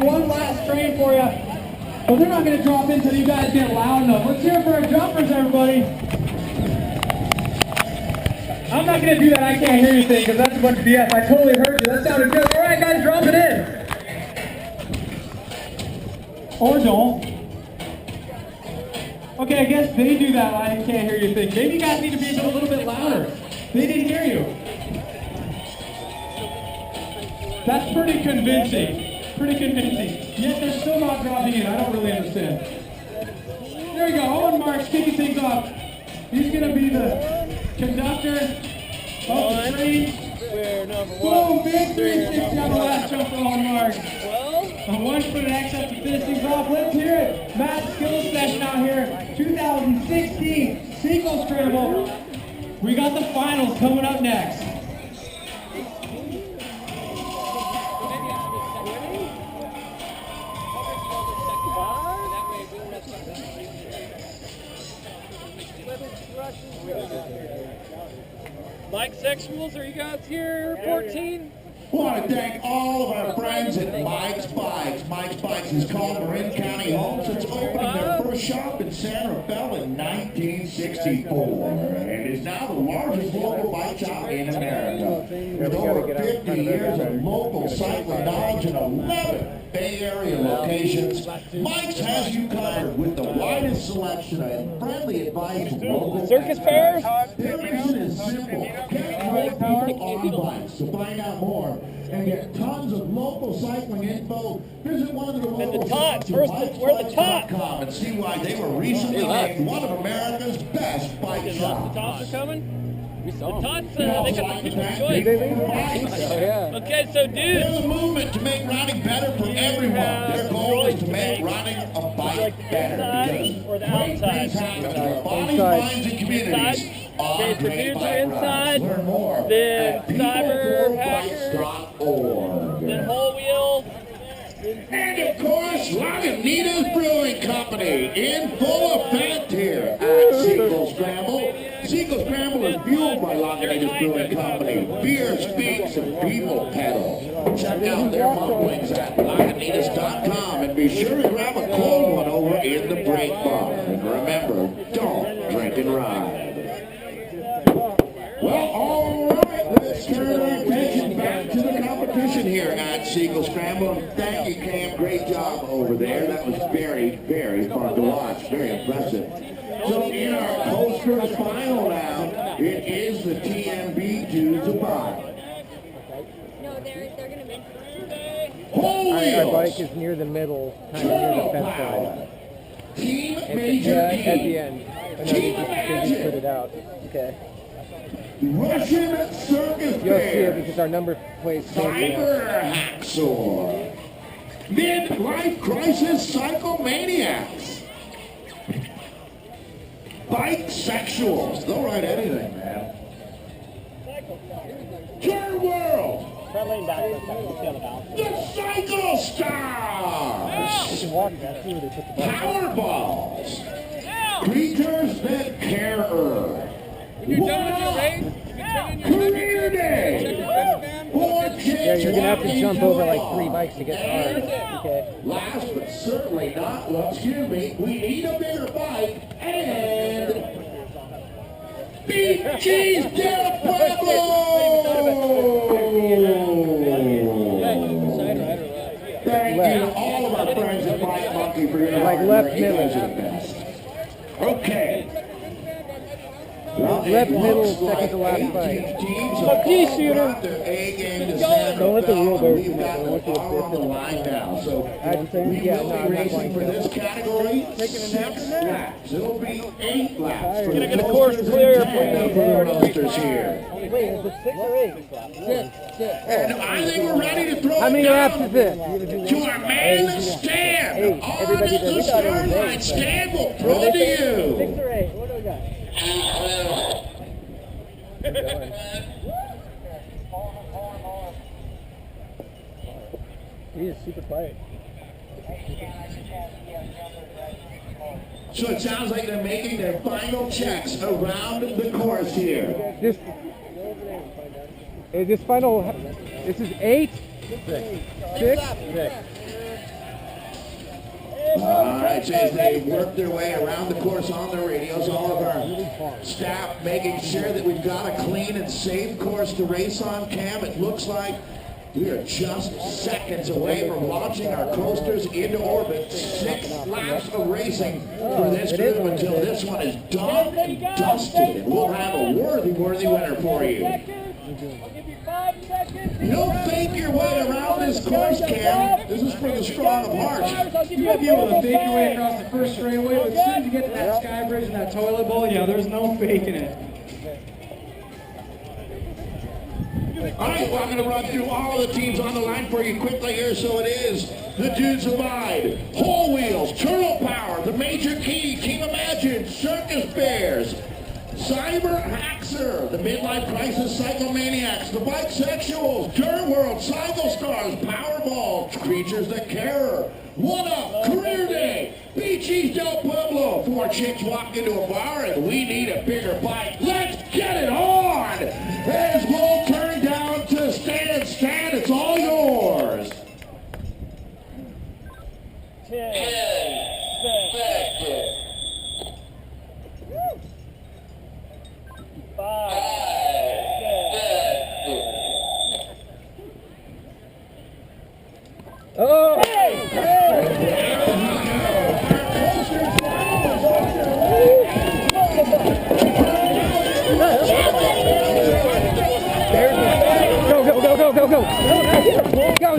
got one last train for you. But they're not going to drop in until you guys get loud enough. Let's hear it for our jumpers, everybody. I'm not going to do that. I can't hear you thing because that's a bunch of BS. I totally heard you. That sounded good. All right, guys, drop it in. Or don't. Okay, I guess they do that. I can't hear you thing. Maybe you guys need to be a little bit louder. They didn't hear you. That's pretty convincing. Pretty convincing. Yet they're still not dropping in. I don't really understand. There you go. Owen Marks kicking things off. He's going to be the conductor of the train. Boom, big 360 on the last jump for Owen Marks. A 1 foot X up to finish things off. Let's hear it. Matt's skills session out here. 2016 Cykelscramble. We got the finals coming up next. Mike Sexuals, are you guys here? 14? I want to thank all of our friends at Mike's Bikes. Mike's Bikes is called Marin County home since opening their first shop in San Rafael in 1964 and is now the largest local bike shop in America. With over 50 years of local cycling knowledge and 11 Bay Area locations, Mike's has you covered with the widest selection and friendly advice from local Circus fairs? Their mission is simple. Get more people on bikes. To find out more and get tons of local cycling info, visit one of their local shops at bikesbikes.com and see why they were recently named one of America's best bike shops. The Tots are coming? The Tots, they got the people's choice. Okay, so dudes. There's a movement to make riding better for everyone. Their goal is to make riding a bike better because great things happen to our bodies, minds, and communities. Okay, so dudes are inside, Learn more then at Cyber Hackers, peoplebikes.org. then Whole Wheel, And of course, Lagunitas Brewing Company in full effect here at Cykelscramble. Cykelscramble is fueled by Lagunitas Brewing Company. Beer speaks and people pedal. Check out their mumblings at Lagunitas.com and be sure to grab a cold one over in the break bar. And remember, don't drink and ride. Well, all right, let's turn our attention back to the competition here at Cykelscramble. Thank you, Cam. Great job over there. That was very, very fun to watch. Very impressive. So in our posters final round, it is the TMB Dudes of Bike. No, they're going to make Our bike is near the middle, kind of near the fence line. Team Major At the end. I know they just put it out. Okay. Russian Circus You'll see Bear. it because our number plate's changing. Cyber Hacksaw. Midlife Crisis Psychomaniacs. Bike Sexuals. They'll write anything, man. Turn World. The Cycle Stars. Powerballs. Creatures that carer. Career Day. Yeah, you're gonna have to jump over like 3 bikes to get to ours. Okay. Last but certainly not, well, excuse me, we need a bigger bike and Beef Cheese Del Pueblo! Thank you to all of our friends at Bike Monkey for your Like hard left work. You middle. guys are the best. Okay. Well, Left it middle, looks second to last 18 bike. teams Oh, have pea all shooter. brought their A game to San Don't let the Rafael, wheel and go we've too got much. the Look at bar on the line now. So I'd say, we yeah, will no, be I'm not racing going for to. this category Taking a 6 nap in there? laps. It'll be 8 laps. For Gonna the get a course coasters clear and for 10 you. for the roasters here. Wait, is it 6 or 8? 6. And I think we're ready to throw How many it laps down is it? to our man, Stan. 8. On Everybody the does. We thought it was start 8. line, Stan will What throw do it they to say? 6 you. or 8? What do we got? He is super quiet. So it sounds like they're making their final checks around the course here. This final. This is 8. 6. bikes as they work their way around the course on their radios. All of our staff making sure that we've got a clean and safe course to race on. Cam, it looks like we are just seconds away from launching our coasters into orbit. 6 laps of racing for this group until this one is done and dusted. And we'll have a worthy winner for you. You'll think your way around this course, Cam. This is for the strong of heart. You might be able to fake your way across the first straightaway, but as soon as you get to that sky bridge and that toilet bowl, yeah, there's no faking it. All right, well, I'm going to run through all of the teams on the line for you quickly here. So it is the Dudes Abide, Whole Wheels, Turtle Power, the Major Key, Team Imagine, Circus Bears, Cyber Haxer, the Midlife Crisis Cyclomaniacs, the Bisexuals, Dirt World, Cycle Stars, Powerball, Creatures That Care, One Up, Career Day, Beaches del Pueblo, 4 chicks walk into a bar and we need a bigger bike. Let's get it on! As we'll turn down to stand, it's all yours. 10 seconds. 5 seconds. Oh! Go!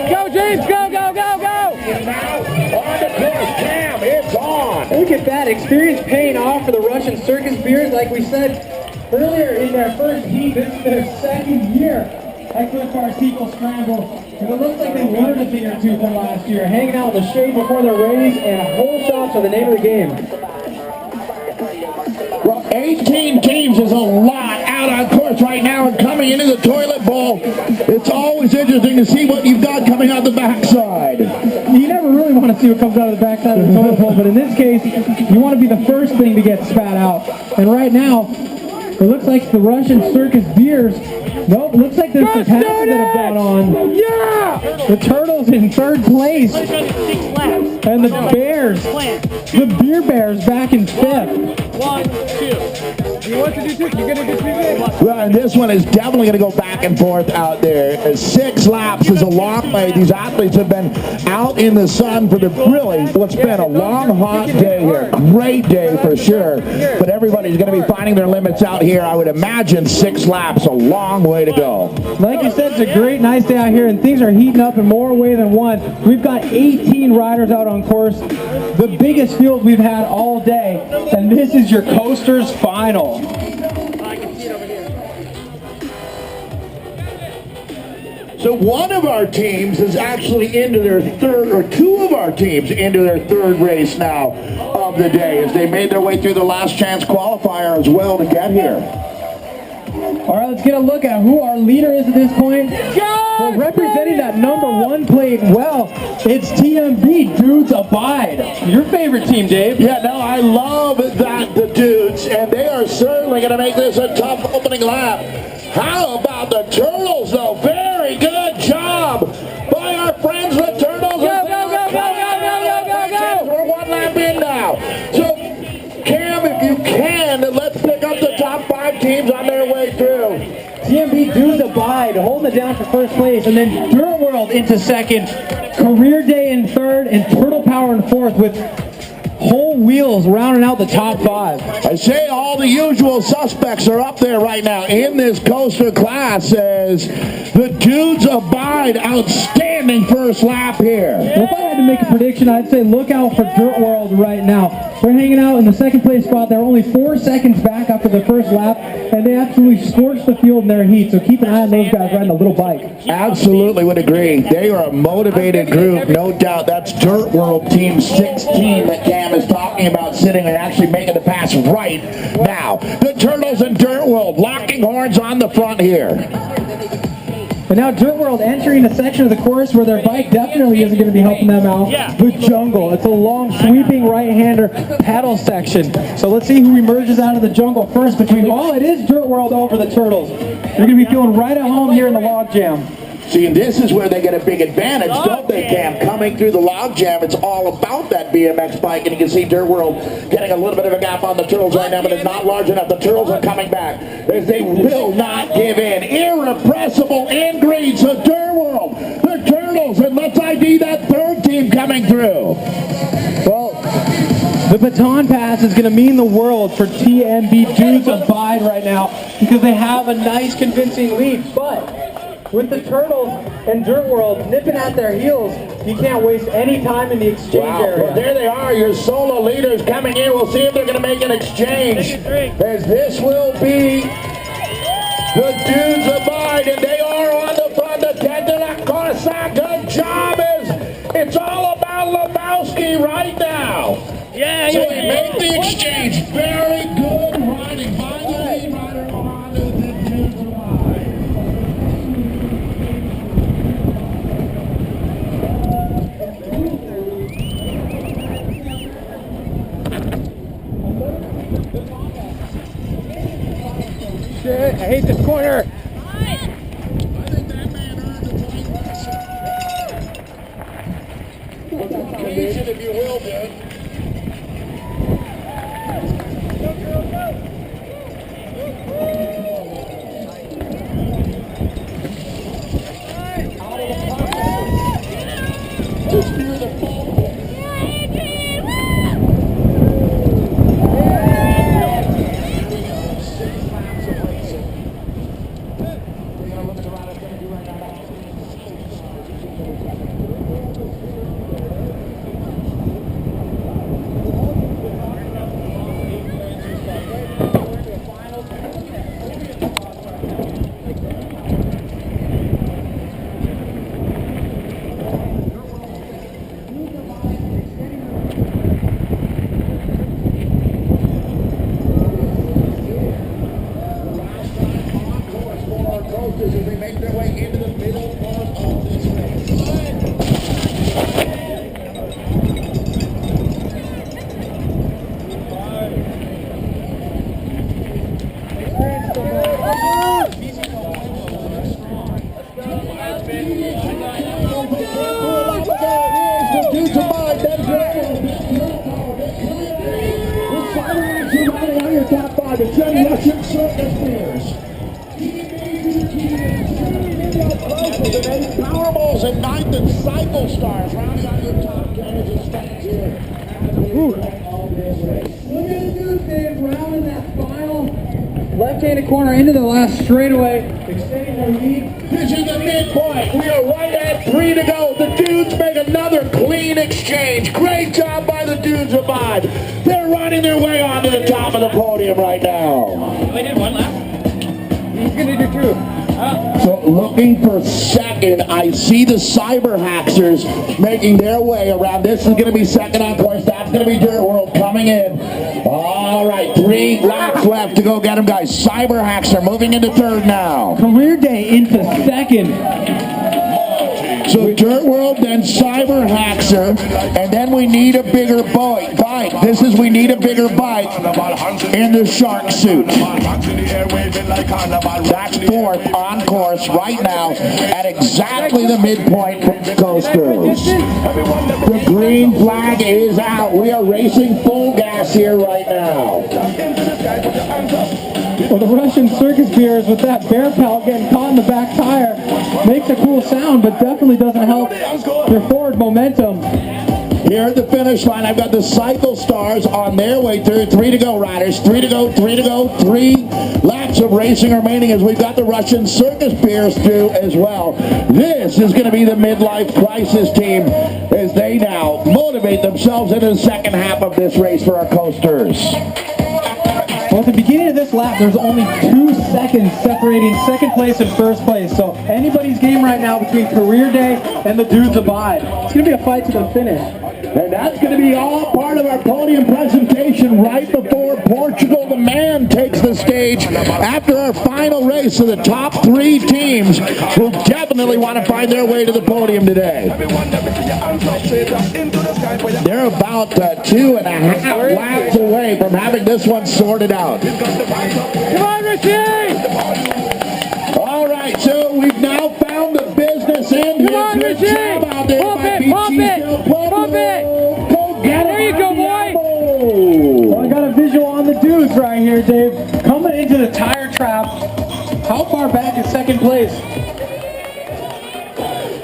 Go, James! Go! And now, on the course, Cam, it's on. Look at that experience paying off for the Russian Circus Beers. Like we said earlier in their first heat, this is their second year at Cliff Bar Cykelscramble. And it looks like they learned a thing or two from last year. Hanging out in the shade before their race, and hole shots are the name of the game. Well, 18 teams is a lot out on course right now, and coming into the toilet bowl, it's always interesting to see what you've got coming out the backside. You never really want to see what comes out of the backside of the toilet bowl, but in this case, you want to be the first thing to get spat out. And right now, it looks like the Russian Circus Beers. Nope, looks like there's some passes that have gone on. Yeah! The Turtles in third place. And the Bears, the Beer Bears back in 5th. 1, 2. You want to do 2? You're going to do 2? Well, and this one is definitely going to go back and forth out there. 6 laps is a long way. These athletes have been out in the sun for what's been a long, hot day here. Great day for sure. But everybody's going to be finding their limits out here. I would imagine 6 laps, a long way to go. Like you said, it's a great, nice day out here, and things are heating up in more ways than one. We've got 18 riders out on course, the biggest field we've had all day, and this is your Coasters Final. So one of our teams is actually into their third, or 2 of our teams into their 3rd race now of the day, as they made their way through the last chance qualifier as well to get here. All right, let's get a look at who our leader is at this point. Well, representing that #1 plate well, it's TMB, Dudes Abide. Your favorite team, Dave. Yeah, no, I love that, the Dudes, and they are certainly going to make this a tough opening lap. How about the Turtles, though? Very good job by our friends, the Turtles. Go! We're 1 lap in now. So, Cam, if you can, let's pick up the top 5 teams on their way through. TMB, Dudes Abide, holding it down for first place, and then Dirt World into 2nd, Career Day in 3rd, and Turtle Power in 4th, with Whole Wheels rounding out the top 5. I say all the usual suspects are up there right now in this coaster class as the Dudes Abide. Outstanding first lap here. Well, if I had to make a prediction, I'd say look out for Dirt World right now. They're hanging out in the 2nd place spot. They're only 4 seconds back after the first lap, and they absolutely scorched the field in their heat, so keep an eye on those guys riding a little bike. Absolutely would agree. They are a motivated group, no doubt. That's Dirt World Team 16 that Cam is talking about, sitting and actually making the pass right now. The Turtles and Dirt World locking horns on the front here. And now Dirt World entering a section of the course where their bike definitely isn't going to be helping them out. Yeah. The jungle. It's a long sweeping right-hander pedal section. So let's see who emerges out of the jungle first between, oh, it is Dirt World over the Turtles. They're going to be feeling right at home here in the log jam. See, and this is where they get a big advantage, don't they, Cam? Coming through the log jam, it's all about that BMX bike, and you can see Dirt World getting a little bit of a gap on the Turtles right now, but it's not large enough. The Turtles are coming back as they will not give in. Irrepressible in green, so Dirt World, the Turtles, and let's ID that third team coming through. Well, the baton pass is going to mean the world for TMB Dudes Abide right now because they have a nice convincing lead, but with the Turtles and Dirt World nipping at their heels, you can't waste any time in the exchange area. Well, there they are, your solo leaders coming in. We'll see if they're going to make an exchange. As this will be the Dudes Abide, and they are on the front. The 10 de la Corsa. Good job. It's all about Lebowski right now. Yeah, so they make the exchange. Very good riding by the lead rider on the Dudes Abide. Shit, I hate this corner. I think that man earned the point lesson. Occasion, if you will, dude. Just near the phone. As they make their way into the middle part of this race. The Dudes Abide, then riding on your top five. It's Jenny Russian Circus Beers. Powerballs at ninth and Cycle Stars rounding on your top 10 as it stands here. Look at the dudes, Dave, rounding that final left-handed corner into the last straightaway, extending their lead. This is the midpoint. We are right at 3 to go. The Dudes make another clean exchange. Great job by the Dudes Abide. They're running their way onto the top of the podium right now. We did one lap. He's going to do two. So looking for second, I see the Cyber Hacksters making their way around. This is going to be second on course. That's going to be Dirt World coming in. All right, 3 laps left to go get them, guys. Cyber Hackster moving into third now. Career Day into second. So Dirt World, then Cyber Hackster, and then we need a bigger bike. This is we need a bigger bike in the shark suit. That's fourth on course right now at exactly the midpoint from the coasters. The green flag is out. We are racing full gas here right now. Well, the Russian circus beers with that bear pelt getting caught in the back tire makes a cool sound, but definitely doesn't help their forward momentum. Here at the finish line, I've got the Cycle Stars on their way through. 3 to go, riders. 3 to go, 3 to go. 3 laps of racing remaining as we've got the Russian circus beers through as well. This is going to be the midlife crisis team as they now motivate themselves into the second half of this race for our coasters. Well, at the beginning of this lap, there's only 2 seconds separating second place and first place. So anybody's game right now between Career Day and the Dudes Abide. It's going to be a fight to the finish. And that's going to be all part of our podium presentation right before Portugal the Man takes the stage after our final race. So the top 3 teams will definitely want to find their way to the podium today. They're about 2.5 laps away from having this one sorted out. Come on, Richie! All right, so we've now found the business end here. Come on, Good Richie! job out there. Pump Might it, be pump it, Cheeseville Pueblo. pump it! Go get There you go, boy! Well, I got a visual on the Dudes right here, Dave. Coming into the tire trap. How far back is second place?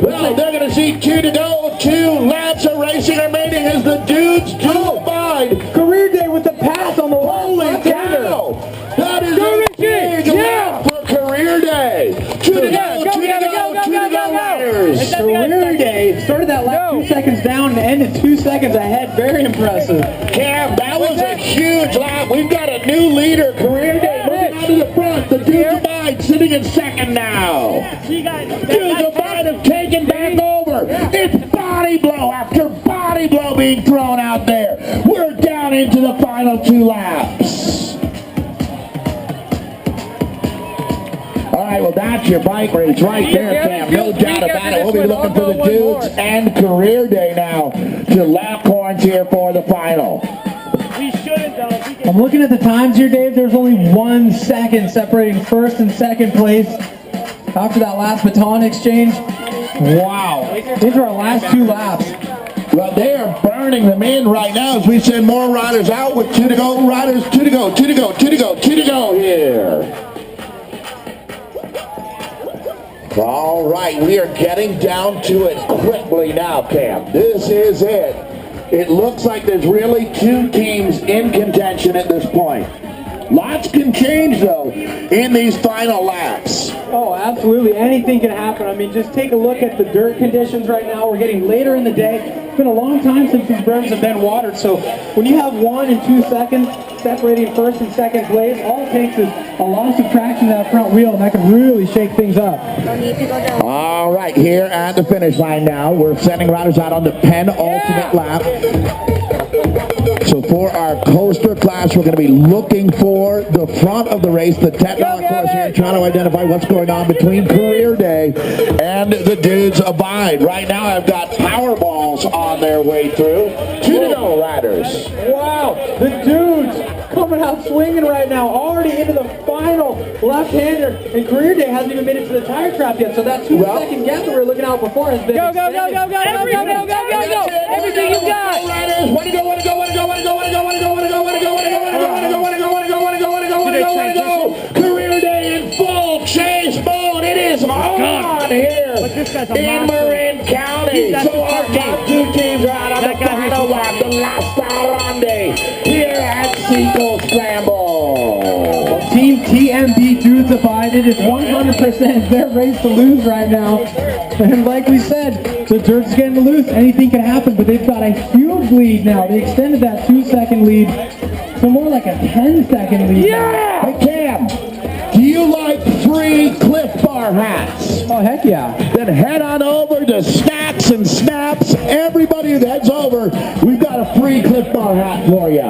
Well, they're going to see 2 to go. 2 laps of racing remaining as the Dudes do abide. Career Day with the pass on the Holy cow! That is a big lap for Career Day. 2 to go, 2 to go, 2 to go riders. Career Day started that lap 2 seconds down and ended 2 seconds ahead. Very impressive. Cam, that was a huge lap. We've got a new leader. Career Day moving out to the front. The Dudes Abide sitting in second now. Dudes Abide have taken back over. It's body blow after body blow being thrown out there. We're down into the final 2 laps. All right, well, that's your bike race right there, Cam. No doubt about it. We'll be looking for the Dudes and Career Day now to lap horns here for the final. We shouldn't, though. I'm looking at the times here, Dave. There's only 1 second separating first and second place after that last baton exchange. Wow. These are our last 2 laps. Well, they are burning them in right now as we send more riders out with 2 to go. Riders, 2 to go, 2 to go, 2 to go, 2 to go here. All right, we are getting down to it quickly now, Cam. This is it. It looks like there's really 2 teams in contention at this point. Lots can change, though, in these final laps. Oh, absolutely. Anything can happen. I mean, just take a look at the dirt conditions right now. We're getting later in the day. It's been a long time since these berms have been watered. So when you have 1 and 2 seconds separating first and second place, all it takes is a loss of traction to that front wheel, and that can really shake things up. All right, here at the finish line now, we're sending riders out on the penultimate lap. So for our coaster class, we're going to be looking for the front of the race, the $10 course here, trying to identify what's going on between Career Day and the Dudes Abide. Right now, I've got Powerballs on their way through. 2 to go riders. Wow, the Dudes coming out swinging right now, already into the final left-hander, and Career Day hasn't even made it to the tire trap yet, so that 2 second gap that we were looking out before has been extended. Go! Everything you got! Riders, want to go. Career Day in full chase mode. It is on here in Marin County. So our top 2 teams are out on the final lap, the last Grande here at Cykelscramble. Team TMB Dudes Abide, it is 100% their race to lose right now. And like we said, the Dirt's getting to lose. Anything can happen, but they've got a huge lead now. They extended that 2-second lead to more like a 10-second lead. Yeah! Hey, Cam, do you like free Cliff Bar hats? Oh, heck yeah. Then head on over to Snacks and Snaps. Everybody who heads over, we've got a free Cliff Bar hat for you.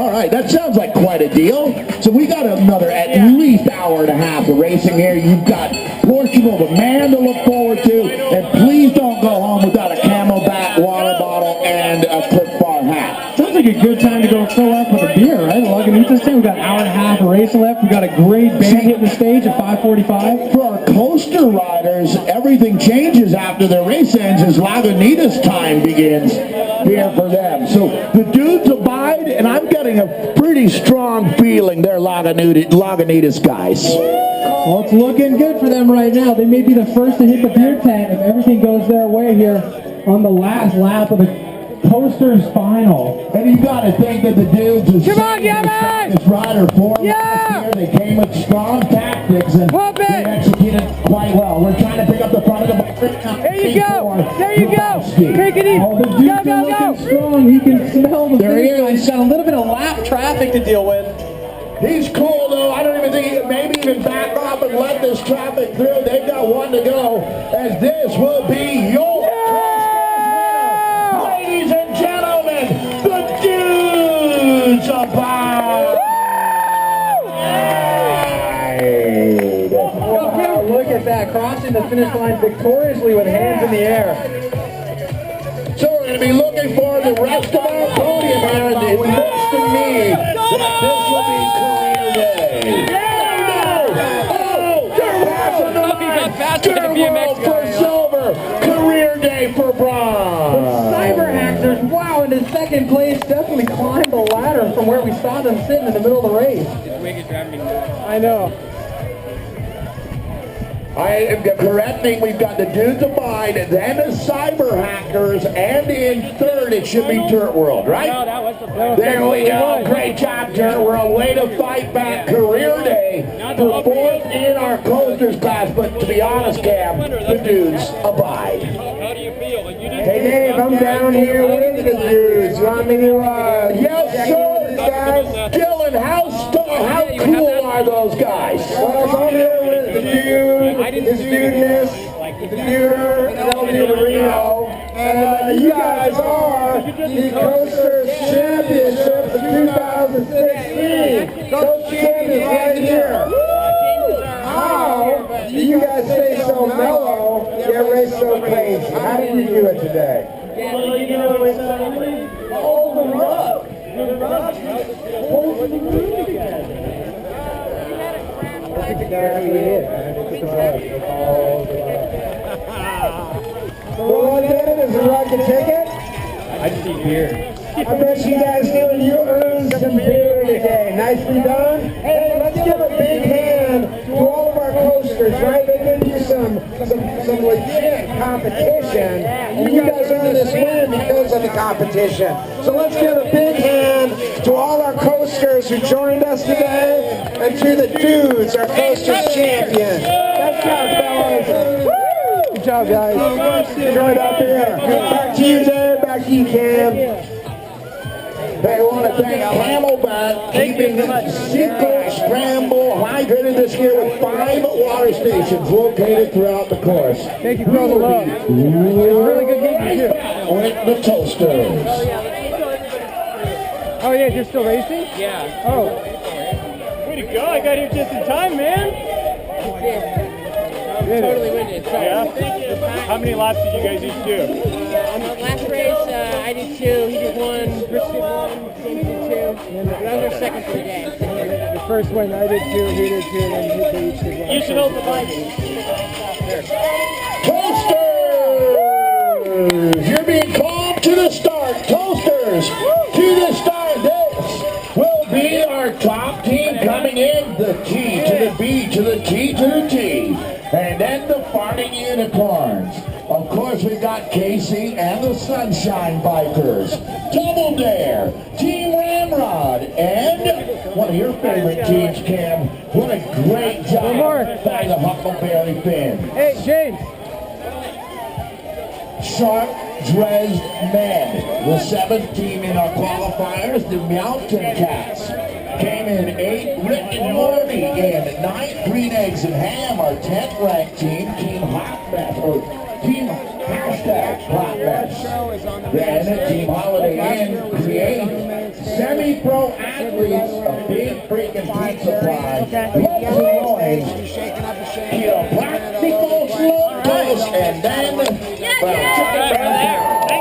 All right, that sounds like quite a deal. So we got another at least hour and a half of racing here. You've got Portugal the Man to look forward to, and please don't go home without a Camelback water bottle and a Cliff Bar hat. Sounds like a good time to go fill up with a beer, right? Lagunitas time. We've got an hour and a half of racing left. We've got a great band hitting the stage at 5:45. For our coaster riders, everything changes after their race ends as Lagunitas time begins here for them. So the Dudes Abide, and I'm getting a pretty strong feeling they're Lagunitas guys. Well, it's looking good for them right now. They may be the first to hit the beer tent if everything goes their way here on the last lap of the Coaster's final. And you got to think that the Dudes is Come on, Gavin! this rider for last year. They came with strong tactics and they executed quite well. We're trying to pick up the front of There you go. There you go. Take it easy. Go, go, go. Strong. He can smell the There he finish line. is. He's got a little bit of lap traffic to deal with. He's cool though. I don't even think he maybe even back off and let this traffic through. They've got one to go, as this will be your winner. Ladies and gentlemen, the dudes of Wow, Look at that, crossing the finish line victoriously with hands in the air. So we're going to be looking for the rest of our podium here, and it looks to me that this will be career day. Oh, they're passing the line. Dirt World for silver, career day for bronze. Cyber Hackers, wow, into second place, definitely climbed the ladder from where we saw them sitting in the middle of the race. I know. I am correcting, we've got the dudes of mine, and then the Cyber Hackers, and in third it should be Dirt World, right? No, that was the plan. There we go. Great job, Dirt World. Way to fight back. Career day for fourth in our coasters class, but to be honest, Cam, the dudes abide. How do you feel? Hey Dave, I'm down here with the dudes. You want me to, Yes, sir, guys. Dylan, how cool are those guys? well, I'm here with the dude, his dudeness, the duder, and LD Reno. And you guys are the Coasters Championship of 2016. Coaster champions right here. How do you guys stay so mellow, yet race so crazy? How did you do it today? Well, you know, it's all the rug. The rug holds the room together. Well, what then is the rug the ticket? I just need beer. I bet you guys knew you earned some beer today. Nicely done. Hey, let's give a big hand to all of our coasters, right? They gave you some legit competition. And you guys earned this win because of the competition. So let's give a big hand to all our coasters who joined us today, and to the dudes, our coasters champions. Let's go, fellas. Woo! Good job, guys. Enjoy it up here. Back to you, Dave. Back to you, Cam. They want to thank Camelback keeping the Cykelscramble hydrated this year with 5 water stations located throughout the course. Thank you for all the love. Really good meeting you. With the Toasters. Oh yeah, you're still racing? Yeah. Oh. Way to go. I got here just in time, man. Totally winded. Yeah? How many laps did you guys each do? Last race, I did 2, he did 1, Rich did 1, James did 2. But I was our second for the day. The first one I did 2, he did 2, and then they each did 1. You should hold the mic. Toasters! You're being called to the start. Toasters, to the start. This will be our top team coming in. The T to the B to the T to the T. And then the Farting Unicorns. Of course, we've got Casey and the Sunshine Bikers. Double Dare, Team Ramrod, and one of your favorite teams, Cam. What a great job by the Huckleberry Finn. Hey, James. Sharp Dressed Men, the 7th team in our qualifiers, the Mountain Cats. Came in 8th, Rick and Morty in 9th, Green Eggs and Ham, our 10th ranked team, Team Hot Mess, or Team Hashtag Hot Mess. Then Team Holiday Inn create semi-pro athletes, a big freaking pizza pie, Love Illinois, Chiropractical Locos, and then